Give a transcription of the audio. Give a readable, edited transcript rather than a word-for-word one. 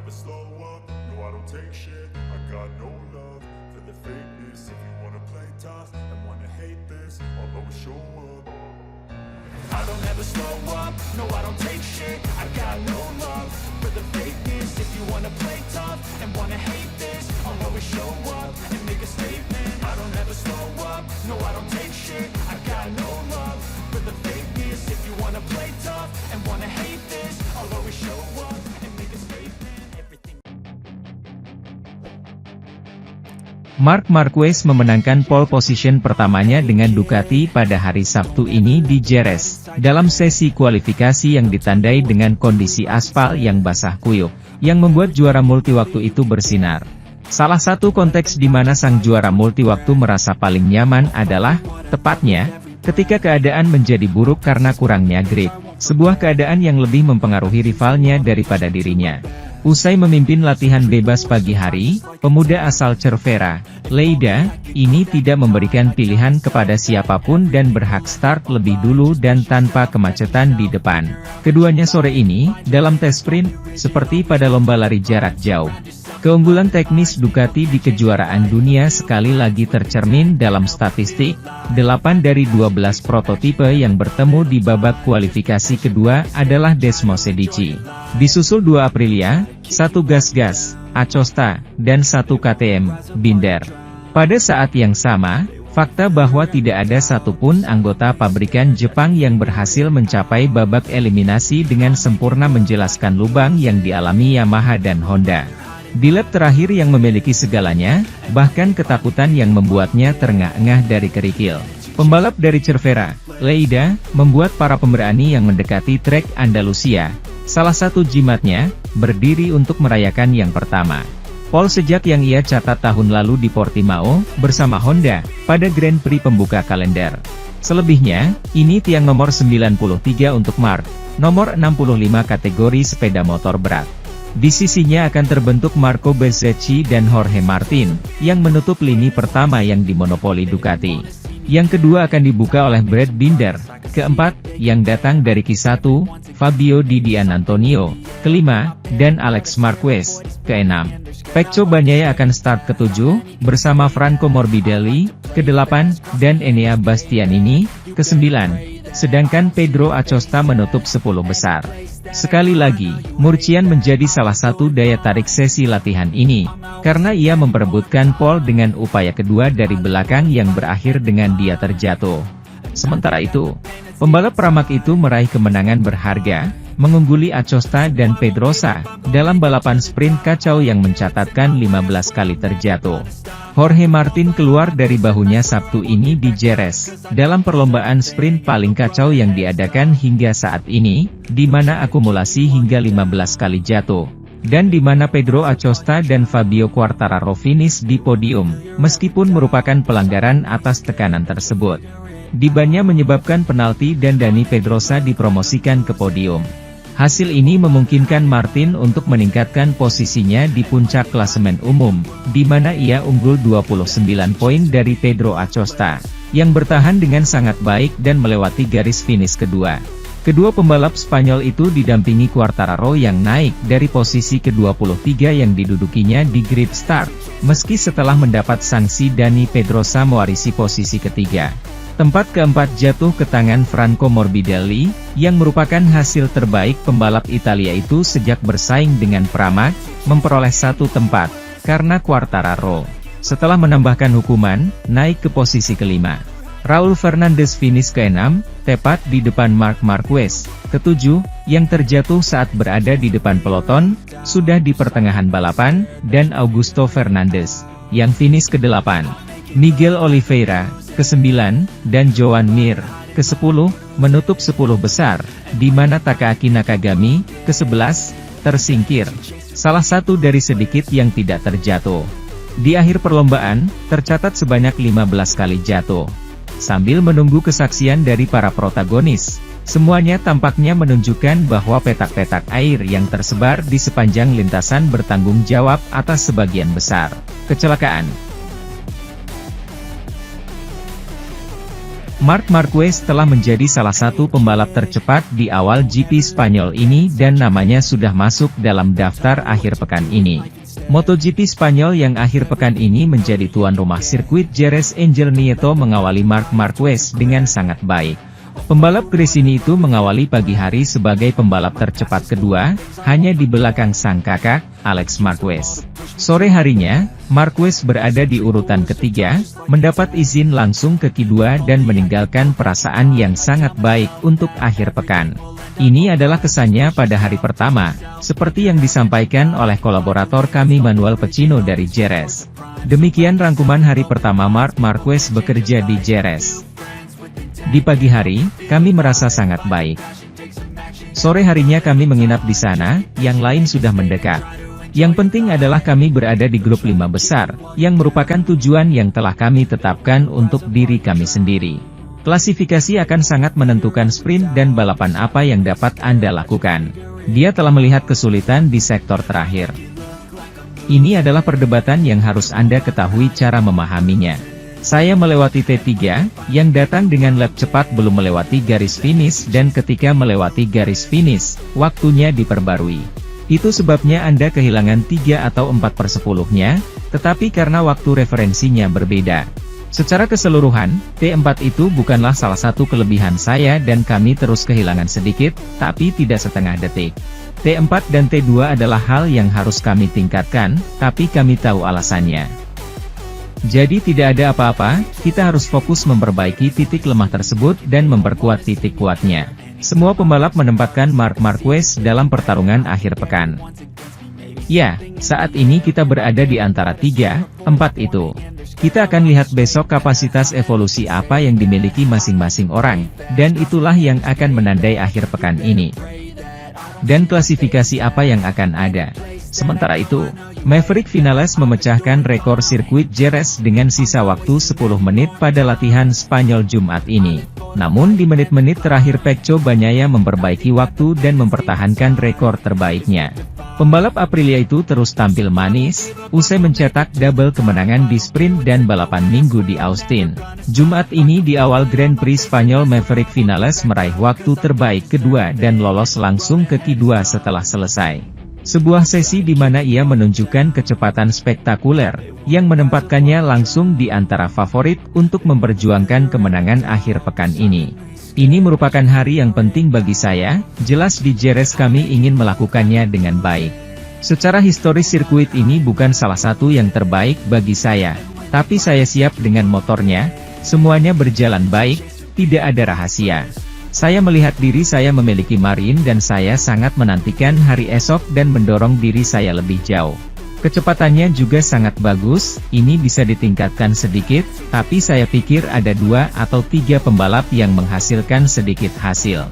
never slow up, no I don't take shit. I got no love for the fakeness. If you wanna play tough and wanna hate this, I'll always show up. I don't ever slow up, no I don't take shit. I got no love for the fakeness. If you wanna play tough and wanna hate this, I'll always show up and make a statement. I don't ever slow up, no I don't take shit. I got no love for the fakeness. If you wanna play tough and wanna hate this, I'll always show up and make a statement. Everything. Marc Marquez memenangkan pole position pertamanya dengan Ducati pada hari Sabtu ini di Jerez, dalam sesi kualifikasi yang ditandai dengan kondisi aspal yang basah kuyup, yang membuat juara multiwaktu itu bersinar. Salah satu konteks di mana sang juara multiwaktu merasa paling nyaman adalah, tepatnya, ketika keadaan menjadi buruk karena kurangnya grip, sebuah keadaan yang lebih mempengaruhi rivalnya daripada dirinya. Usai memimpin latihan bebas pagi hari, pemuda asal Cervera, Lleida, ini tidak memberikan pilihan kepada siapapun dan berhak start lebih dulu dan tanpa kemacetan di depan. Keduanya sore ini, dalam tes sprint, seperti pada lomba lari jarak jauh. Keunggulan teknis Ducati di kejuaraan dunia sekali lagi tercermin dalam statistik, 8 dari 12 prototipe yang bertemu di babak kualifikasi kedua adalah Desmosedici. Disusul 2 Aprilia, 1 Gas-Gas, Acosta, dan 1 KTM, Binder. Pada saat yang sama, fakta bahwa tidak ada satupun anggota pabrikan Jepang yang berhasil mencapai babak eliminasi dengan sempurna menjelaskan lubang yang dialami Yamaha dan Honda. Di lap terakhir yang memiliki segalanya, bahkan ketakutan yang membuatnya terengah-engah dari kerikil. Pembalap dari Cervera, Lleida, membuat para pemberani yang mendekati trek Andalusia, salah satu jimatnya, berdiri untuk merayakan yang pertama. Pole sejak yang ia catat tahun lalu di Portimao, bersama Honda, pada Grand Prix pembuka kalender. Selebihnya, ini tiang nomor 93 untuk Marc, nomor 65 kategori sepeda motor berat. Di sisinya akan terbentuk Marco Bezzecchi dan Jorge Martin, yang menutup lini pertama yang dimonopoli Ducati. Yang kedua akan dibuka oleh Brad Binder, keempat, yang datang dari Q1, Fabio Di Giannantonio, kelima, dan Alex Marquez, keenam. Pecco Bagnaia akan start ke-7, bersama Franco Morbidelli, ke-8, dan Enea Bastianini, ke-9. Sedangkan Pedro Acosta menutup 10 besar. Sekali lagi, Murcian menjadi salah satu daya tarik sesi latihan ini, karena ia memperebutkan pole dengan upaya kedua dari belakang yang berakhir dengan dia terjatuh. Sementara itu, pembalap Pramac itu meraih kemenangan berharga, mengungguli Acosta dan Pedrosa, dalam balapan sprint kacau yang mencatatkan 15 kali terjatuh. Jorge Martin keluar dari bahunya Sabtu ini di Jerez, dalam perlombaan sprint paling kacau yang diadakan hingga saat ini, di mana akumulasi hingga 15 kali jatuh, dan di mana Pedro Acosta dan Fabio Quartararo finish di podium, meskipun merupakan pelanggaran atas tekanan tersebut. Dibannya menyebabkan penalti dan Dani Pedrosa dipromosikan ke podium. Hasil ini memungkinkan Martin untuk meningkatkan posisinya di puncak klasemen umum, di mana ia unggul 29 poin dari Pedro Acosta, yang bertahan dengan sangat baik dan melewati garis finish kedua. Kedua pembalap Spanyol itu didampingi Quartararo yang naik dari posisi ke-23 yang didudukinya di grid start, meski setelah mendapat sanksi Dani Pedrosa mewarisi posisi ketiga. Tempat keempat jatuh ke tangan Franco Morbidelli, yang merupakan hasil terbaik pembalap Italia itu sejak bersaing dengan Pramac, memperoleh 1 tempat, karena Quartararo, setelah menambahkan hukuman, naik ke posisi kelima. Raul Fernandez finish ke-6, tepat di depan Marc Marquez, ke-7, yang terjatuh saat berada di depan peloton, sudah di pertengahan balapan, dan Augusto Fernandes, yang finish ke-8. Miguel Oliveira, ke-9, dan Joan Mir, ke-10, menutup 10 besar, di mana Takaaki Nakagami, ke-11, tersingkir. Salah satu dari sedikit yang tidak terjatuh. Di akhir perlombaan, tercatat sebanyak 15 kali jatuh. Sambil menunggu kesaksian dari para protagonis, semuanya tampaknya menunjukkan bahwa petak-petak air yang tersebar di sepanjang lintasan bertanggung jawab atas sebagian besar kecelakaan. Marc Marquez telah menjadi salah satu pembalap tercepat di awal GP Spanyol ini dan namanya sudah masuk dalam daftar akhir pekan ini. MotoGP Spanyol yang akhir pekan ini menjadi tuan rumah sirkuit Jerez Angel Nieto mengawali Marc Marquez dengan sangat baik. Pembalap Gresini itu mengawali pagi hari sebagai pembalap tercepat kedua, hanya di belakang sang kakak, Alex Marquez. Sore harinya, Marquez berada di urutan ketiga, mendapat izin langsung ke Q2 dan meninggalkan perasaan yang sangat baik untuk akhir pekan. Ini adalah kesannya pada hari pertama, seperti yang disampaikan oleh kolaborator kami Manuel Pecino dari Jerez. Demikian rangkuman hari pertama Marc Marquez bekerja di Jerez. Di pagi hari, kami merasa sangat baik. Sore harinya kami menginap di sana, yang lain sudah mendekat. Yang penting adalah kami berada di grup 5 besar, yang merupakan tujuan yang telah kami tetapkan untuk diri kami sendiri. Klasifikasi akan sangat menentukan sprint dan balapan apa yang dapat Anda lakukan. Dia telah melihat kesulitan di sektor terakhir. Ini adalah perdebatan yang harus Anda ketahui cara memahaminya. Saya melewati T3, yang datang dengan lap cepat belum melewati garis finish dan ketika melewati garis finish, waktunya diperbarui. Itu sebabnya Anda kehilangan 3 atau 4/10-nya, tetapi karena waktu referensinya berbeda. Secara keseluruhan, T4 itu bukanlah salah satu kelebihan saya dan kami terus kehilangan sedikit, tapi tidak setengah detik. T4 dan T2 adalah hal yang harus kami tingkatkan, tapi kami tahu alasannya. Jadi tidak ada apa-apa, kita harus fokus memperbaiki titik lemah tersebut dan memperkuat titik kuatnya. Semua pembalap menempatkan Marc Marquez dalam pertarungan akhir pekan. Ya, saat ini kita berada di antara 3-4 itu. Kita akan lihat besok kapasitas evolusi apa yang dimiliki masing-masing orang, dan itulah yang akan menandai akhir pekan ini. Dan klasifikasi apa yang akan ada. Sementara itu, Maverick Vinales memecahkan rekor sirkuit Jerez dengan sisa waktu 10 menit pada latihan Spanyol Jumat ini. Namun di menit-menit terakhir Pecco Bagnaia memperbaiki waktu dan mempertahankan rekor terbaiknya. Pembalap Aprilia itu terus tampil manis, usai mencetak double kemenangan di sprint dan balapan minggu di Austin. Jumat ini di awal Grand Prix Spanyol Maverick Vinales meraih waktu terbaik kedua dan lolos langsung ke Q2 setelah selesai. Sebuah sesi di mana ia menunjukkan kecepatan spektakuler, yang menempatkannya langsung di antara favorit untuk memperjuangkan kemenangan akhir pekan ini. Ini merupakan hari yang penting bagi saya, jelas di Jerez kami ingin melakukannya dengan baik. Secara historis sirkuit ini bukan salah satu yang terbaik bagi saya, tapi saya siap dengan motornya, semuanya berjalan baik, tidak ada rahasia. Saya melihat diri saya memiliki Marin dan saya sangat menantikan hari esok dan mendorong diri saya lebih jauh. Kecepatannya juga sangat bagus, ini bisa ditingkatkan sedikit, tapi saya pikir ada 2 atau 3 pembalap yang menghasilkan sedikit hasil.